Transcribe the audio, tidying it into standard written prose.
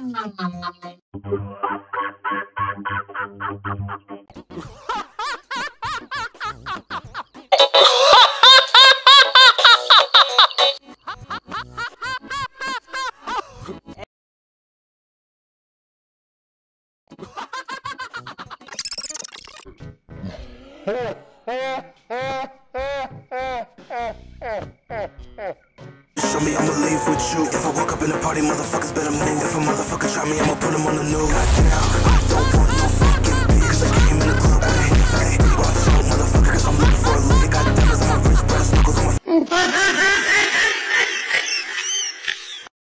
Show me I'ma leave with you. If I walk up in the party, motherfuckers better move. If a motherfucker try me, I'ma put him on the news. Goddamn, I don't want no fucking bitch. 'Cause I came in the club with a hit.